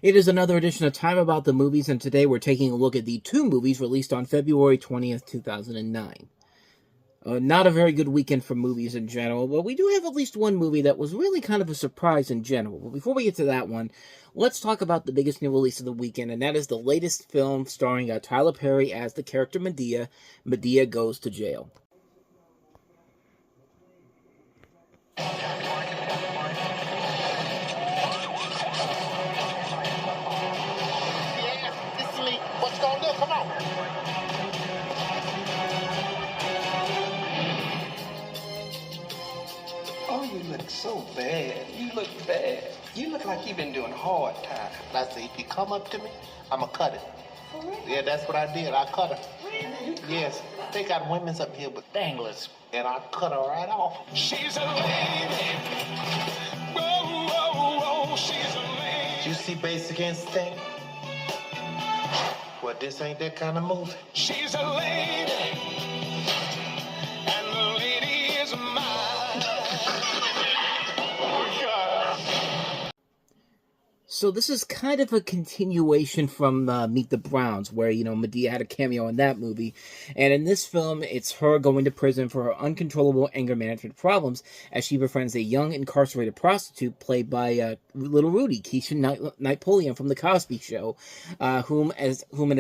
It is another edition of Time About the Movies, and today we're taking a look at the two movies released on February 20th, 2009. Not a very good weekend for movies in general, but we do have at least one movie that was really kind of a surprise in general. But before we get to that one, let's talk about the biggest new release of the weekend, and that is the latest film starring Tyler Perry as the character Madea. Madea Goes to Jail. Oh, you look so bad. You look bad. You look like you've been doing hard time. I say, if you come up to me, I'ma cut it. For real? Yeah, that's what I did. I cut her. Really? Yes. They got women's up here with danglers, and I cut her right off. She's a lady. Whoa, whoa, whoa, she's a lady. Did you see Basic Instinct? Well, this ain't that kind of movie. She's a lady, and the lady is mine. So this is kind of a continuation from Meet the Browns, where, Madea had a cameo in that movie. And in this film, it's her going to prison for her uncontrollable anger management problems as she befriends a young incarcerated prostitute played by Little Rudy, Keisha Napoleon from The Cosby Show, whom an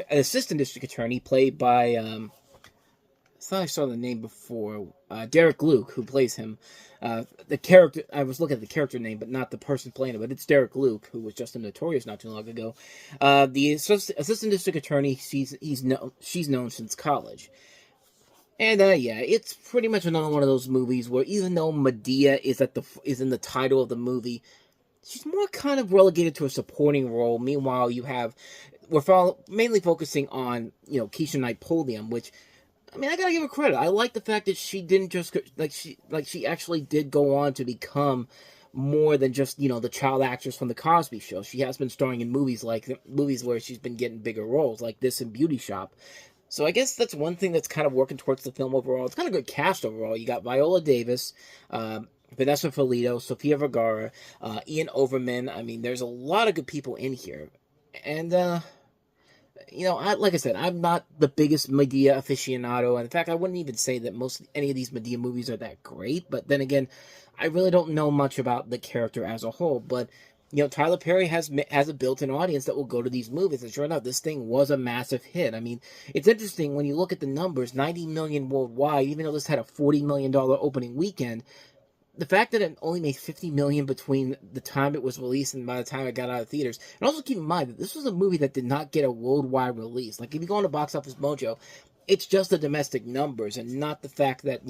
assistant district attorney played by... I thought I saw the name before. Derek Luke, who plays him. The character, I was looking at the character name, but not the person playing it, but it's Derek Luke, who was just in Notorious not too long ago. The assistant district attorney, she's known since college. And, it's pretty much another one of those movies where even though Madea is in the title of the movie, she's more kind of relegated to a supporting role. Meanwhile, we're mainly focusing on, Keisha Napoleon, which... I mean, I gotta give her credit. I like the fact that she didn't just she actually did go on to become more than just the child actress from The Cosby Show. She has been starring in movies where she's been getting bigger roles, like this in Beauty Shop. So I guess that's one thing that's kind of working towards the film overall. It's kind of a good cast overall. You got Viola Davis, Vanessa Felito, Sofia Vergara, Ian Overman. I mean, there's a lot of good people in here, and like I said, I'm not the biggest Madea aficionado, and in fact, I wouldn't even say that any of these Madea movies are that great, but then again, I really don't know much about the character as a whole, but, Tyler Perry has a built-in audience that will go to these movies, and sure enough, this thing was a massive hit. I mean, it's interesting when you look at the numbers, 90 million worldwide, even though this had a $40 million opening weekend. The fact that it only made $50 million between the time it was released and by the time it got out of theaters. And also keep in mind that this was a movie that did not get a worldwide release. Like, if you go on to Box Office Mojo, it's just the domestic numbers and not the fact that,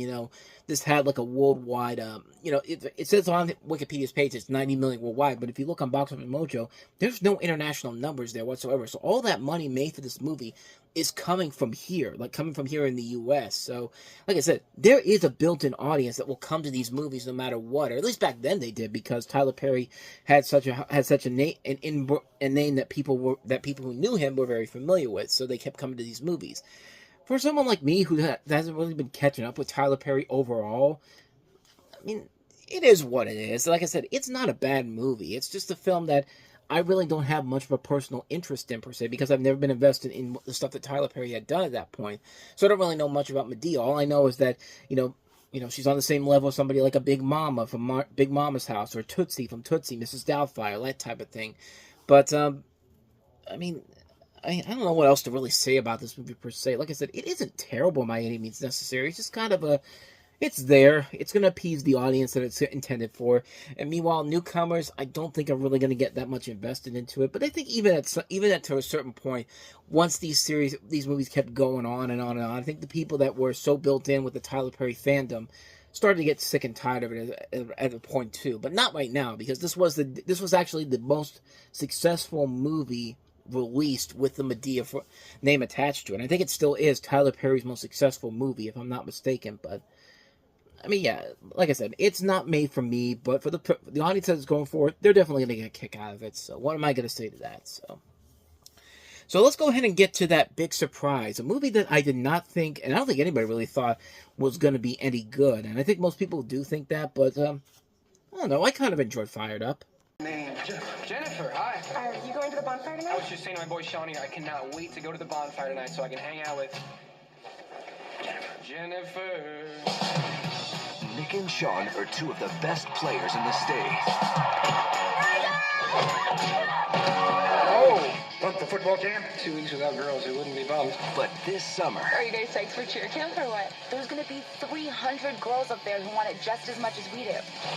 this had like a worldwide, it says on Wikipedia's page it's 90 million worldwide, but if you look on Box Office Mojo, there's no international numbers there whatsoever. So all that money made for this movie is coming from here in the U.S. So, like I said, there is a built-in audience that will come to these movies no matter what, or at least back then they did, because Tyler Perry had such a name that people who knew him were very familiar with, so they kept coming to these movies. For someone like me who hasn't really been catching up with Tyler Perry overall, I mean, it is what it is. Like I said, it's not a bad movie. It's just a film that I really don't have much of a personal interest in, per se, because I've never been invested in the stuff that Tyler Perry had done at that point. So I don't really know much about Madea. All I know is that, she's on the same level as somebody like a Big Mama from Big Mama's House, or Tootsie from Tootsie, Mrs. Doubtfire, that type of thing. But, I mean... I don't know what else to really say about this movie, per se. Like I said, it isn't terrible by any means necessary. It's just kind of it's there. It's going to appease the audience that it's intended for. And meanwhile, newcomers, I don't think are really going to get that much invested into it. But I think even at to a certain point, once these movies kept going on and on and on, I think the people that were so built in with the Tyler Perry fandom started to get sick and tired of it at a point too. But not right now, because this was actually the most successful movie released with the Madea name attached to it. And I think it still is Tyler Perry's most successful movie, if I'm not mistaken. But I mean, yeah, like I said, it's not made for me, but for the audience that's going for it, they're definitely going to get a kick out of it. So what am I going to say to that? So let's go ahead and get to that big surprise, a movie that I did not think, and I don't think anybody really thought was going to be any good. And I think most people do think that, but I don't know, I kind of enjoyed Fired Up. Name? Jennifer, hi. Are you going to the bonfire I tonight? was just saying to my boy Shawnee, I cannot wait to go to the bonfire tonight so I can hang out with Jennifer. Nick and Sean are two of the best players in the state. Oh, bump the football camp? 2 weeks without girls, it wouldn't be bumped. But this summer, Are you guys psyched for cheer camp or what? There's gonna be 300 girls up there who want it just as much as we do.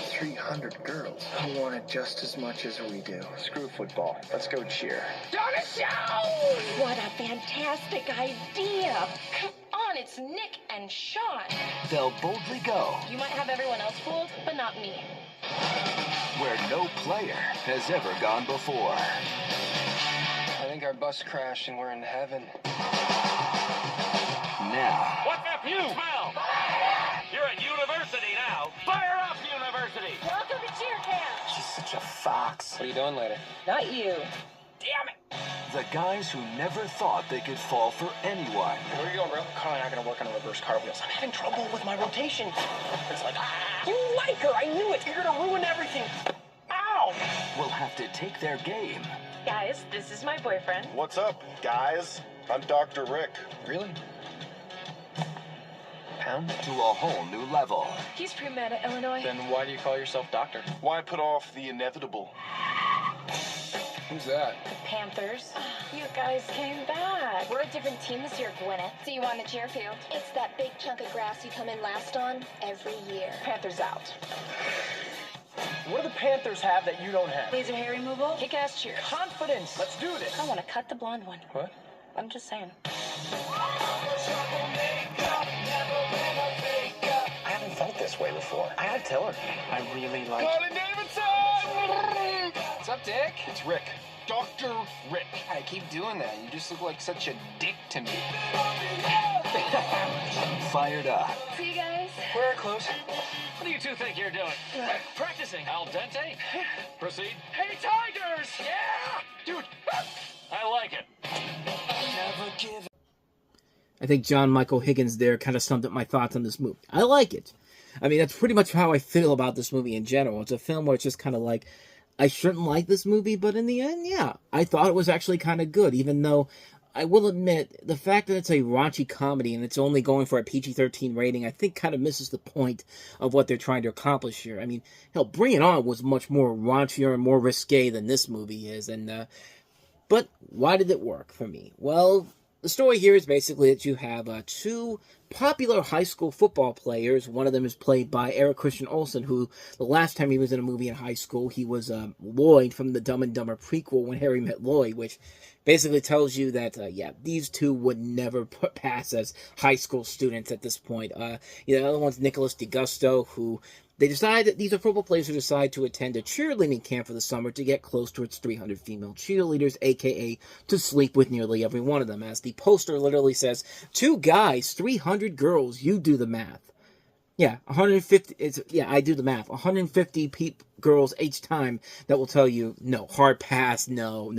300 girls who want it just as much as we do. Screw football. Let's go cheer. Donna Show! What a fantastic idea! Come on, it's Nick and Sean. they'll boldly go You might have everyone else fooled, but not me. where no player has ever gone before. I think our bus crashed and we're in heaven. Now, What's that you smell? You're at university now. Fire up, university! Welcome to cheer camp! She's such a fox. What are you doing later? Not you. Damn it! the guys who never thought they could fall for anyone. Where are you going, bro? Carl and I are gonna work on the reverse cartwheels. I'm having trouble with my rotation. It's like, you like her. I knew it. You're gonna ruin everything. Ow! Will have to take their game Guys, this is my boyfriend. What's up, guys? I'm Dr. Rick. Really? Pound? to a whole new level. He's pre-med at Illinois. Then why do you call yourself doctor? Why put off the inevitable? Who's that? The Panthers. You guys came back. We're a different team this year, Gwyneth. See you on the cheer field. It's that big chunk of grass you come in last on every year. Panthers out. What do the Panthers have that you don't have? Laser hair removal. Kick-ass cheers. Confidence. Let's do this. I want to cut the blonde one. What? I'm just saying. I haven't felt this way before. I gotta tell her. I really like. Colin Davidson! What's up, Dick? It's Rick. Dr. Rick. I keep doing that. You just look like such a dick to me. Fired up. See you guys. We're close. What do you two think you're doing? Practicing al dente? Proceed. Hey, Tigers! Yeah! Dude, I like it. I think John Michael Higgins there kind of summed up my thoughts on this movie. I like it. I mean, that's pretty much how I feel about this movie in general. It's a film where it's just kind of like, I shouldn't like this movie, but in the end, yeah, I thought it was actually kind of good, even though I will admit the fact that it's a raunchy comedy and it's only going for a PG-13 rating, I think kind of misses the point of what they're trying to accomplish here. I mean, hell, Bring It On was much more raunchier and more risque than this movie is, and but why did it work for me? Well, the story here is basically that you have two popular high school football players. One of them is played by Eric Christian Olsen, who the last time he was in a movie in high school, he was Lloyd from the Dumb and Dumber prequel, When Harry Met Lloyd, which basically tells you that, yeah, these two would never pass as high school students at this point. The other one's Nicholas DeGusto, who they decide that these are football players who decide to attend a cheerleading camp for the summer to get close to its 300 female cheerleaders, aka to sleep with nearly every one of them. As the poster literally says, 2 guys, 300 girls, you do the math. Yeah, 150, I do the math. 150 girls each time that will tell you, no, hard pass, no.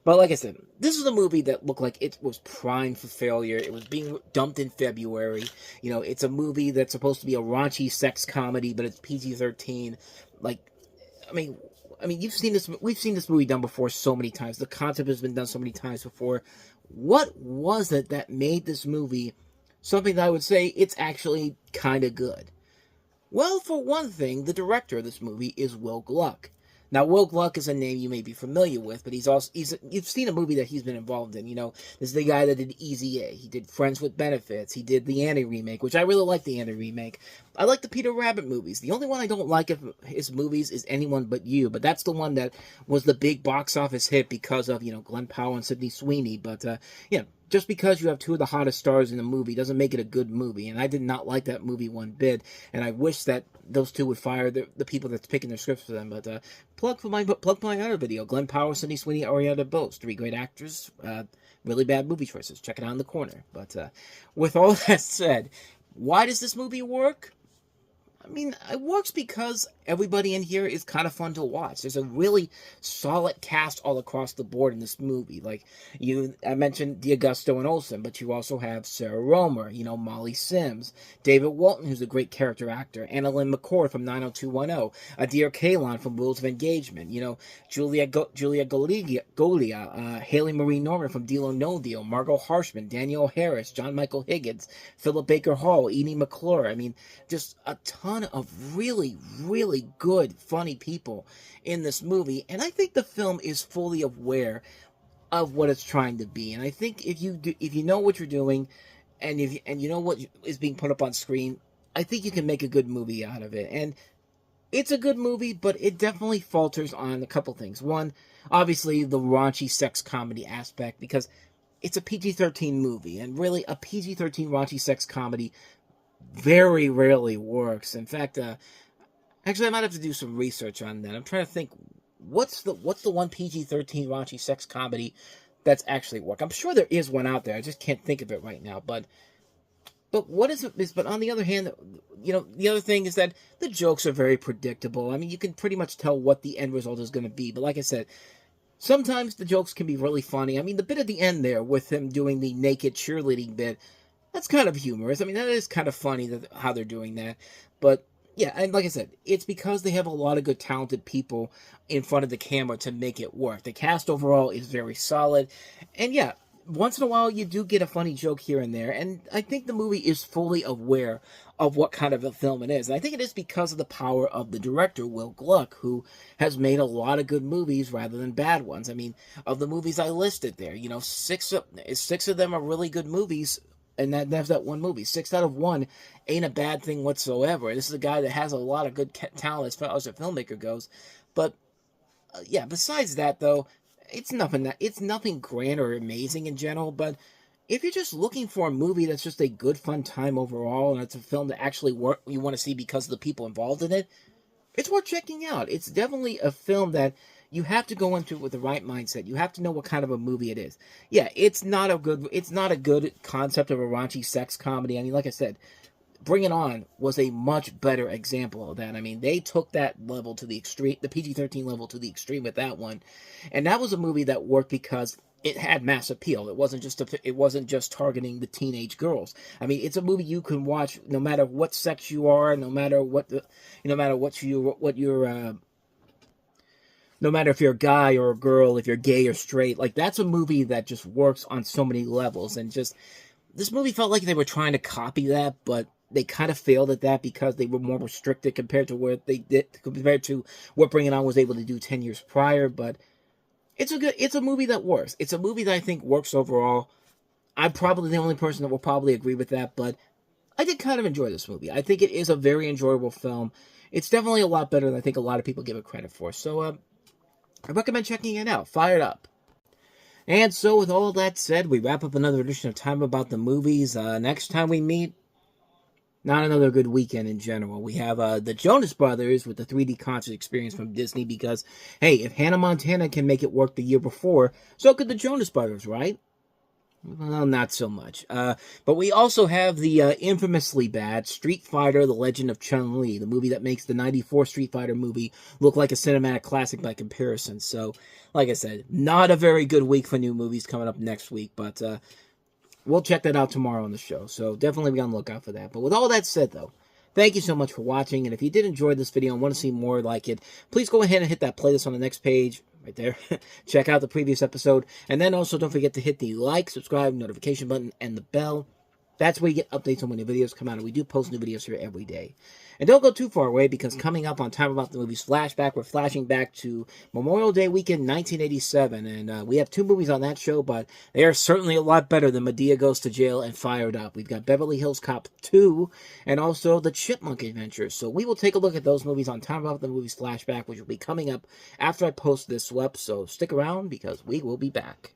But like I said, this is a movie that looked like it was primed for failure. It was being dumped in February. You know, it's a movie that's supposed to be a raunchy sex comedy, but it's PG-13. Like, I mean, we've seen this movie done before so many times. The concept has been done so many times before. What was it that made this movie something that I would say it's actually kind of good? Well, for one thing, the director of this movie is Will Gluck. Now, Will Gluck is a name you may be familiar with, but you've seen a movie that he's been involved in. You know, this is the guy that did Easy A. He did Friends with Benefits. He did the Annie remake, which I really like the Annie remake. I like the Peter Rabbit movies. The only one I don't like of his movies is Anyone But You, but that's the one that was the big box office hit because of, Glenn Powell and Sydney Sweeney. But, just because you have 2 of the hottest stars in a movie doesn't make it a good movie, and I did not like that movie one bit, and I wish that those 2 would fire the people that's picking their scripts for them. But plug my other video, Glenn Powell, Sydney Sweeney, Ariana DeBose, 3 great actors, really bad movie choices. Check it out in the corner. But with all that said, why does this movie work? I mean, it works because everybody in here is kind of fun to watch. There's a really solid cast all across the board in this movie. Like, I mentioned D'Augusto and Olsen, but you also have Sarah Romer, Molly Sims, David Walton, who's a great character actor, Anna Lynn McCord from 90210, Adir Kalon from Rules of Engagement, Julia Golia, Haley Marie Norman from Deal or No Deal, Margot Harshman, Danielle Harris, John Michael Higgins, Philip Baker Hall, Edie McClure. I mean, just a ton of really, really good, funny people in this movie, and I think the film is fully aware of what it's trying to be. And I think if you know what you're doing, and you know what is being put up on screen, I think you can make a good movie out of it. And it's a good movie, but it definitely falters on a couple things. One, obviously the raunchy sex comedy aspect, because it's a PG-13 movie, and really a PG-13 raunchy sex comedy very rarely works. In fact, actually, I might have to do some research on that. I'm trying to think, what's the one PG-13 raunchy sex comedy that's actually worked? I'm sure there is one out there. I just can't think of it right now. But what is it? But on the other hand, the other thing is that the jokes are very predictable. I mean, you can pretty much tell what the end result is going to be. But like I said, sometimes the jokes can be really funny. I mean, the bit at the end there with him doing the naked cheerleading bit, that's kind of humorous. I mean, that is kind of funny how they're doing that. But yeah, and like I said, it's because they have a lot of good, talented people in front of the camera to make it work. The cast overall is very solid. And yeah, once in a while you do get a funny joke here and there. And I think the movie is fully aware of what kind of a film it is. And I think it is because of the power of the director, Will Gluck, who has made a lot of good movies rather than bad ones. I mean, of the movies I listed there, 6 of them are really good movies. And that's that one movie. 6 out of 1 ain't a bad thing whatsoever. This is a guy that has a lot of good talent as far as a filmmaker goes. But yeah, besides that though, it's nothing grand or amazing in general. But if you're just looking for a movie that's just a good fun time overall, and it's a film that actually you want to see because of the people involved in it, it's worth checking out. It's definitely a film that you have to go into it with the right mindset. You have to know what kind of a movie it is. Yeah, it's not a good concept of a raunchy sex comedy. I mean, like I said, Bring It On was a much better example of that. I mean, they took that level to the extreme, the PG-13 level to the extreme with that one. And that was a movie that worked because it had mass appeal. It wasn't just targeting the teenage girls. I mean, it's a movie you can watch no matter what sex you are, no matter if you're a guy or a girl, if you're gay or straight. Like, that's a movie that just works on so many levels. And just, this movie felt like they were trying to copy that, but they kind of failed at that because they were more restricted compared to what Bring It On was able to do 10 years prior. But it's a movie that works. It's a movie that I think works overall. I'm probably the only person that will probably agree with that, but I did kind of enjoy this movie. I think it is a very enjoyable film. It's definitely a lot better than I think a lot of people give it credit for. So, I recommend checking it out. Fired up. And so, with all that said, we wrap up another edition of Time About the Movies. Next time we meet, not another good weekend in general. We have the Jonas Brothers with the 3D concert experience from Disney because, hey, if Hannah Montana can make it work the year before, so could the Jonas Brothers, right? Well, not so much. But we also have the infamously bad Street Fighter, The Legend of Chun-Li, the movie that makes the 94 Street Fighter movie look like a cinematic classic by comparison. So, like I said, not a very good week for new movies coming up next week, but we'll check that out tomorrow on the show. So definitely be on the lookout for that. But with all that said, though, thank you so much for watching. And if you did enjoy this video and want to see more like it, please go ahead and hit that playlist on the next page. Right there. Check out the previous episode. And then also don't forget to hit the like, subscribe, notification button, and the bell. That's where you get updates on when new videos come out. And we do post new videos here every day. And don't go too far away, because coming up on Time About the Movies Flashback, we're flashing back to Memorial Day weekend 1987. And we have 2 movies on that show, but they are certainly a lot better than Madea Goes to Jail and Fired Up. We've got Beverly Hills Cop 2 and also The Chipmunk Adventures. So we will take a look at those movies on Time About the Movies Flashback, which will be coming up after I post this web. So stick around, because we will be back.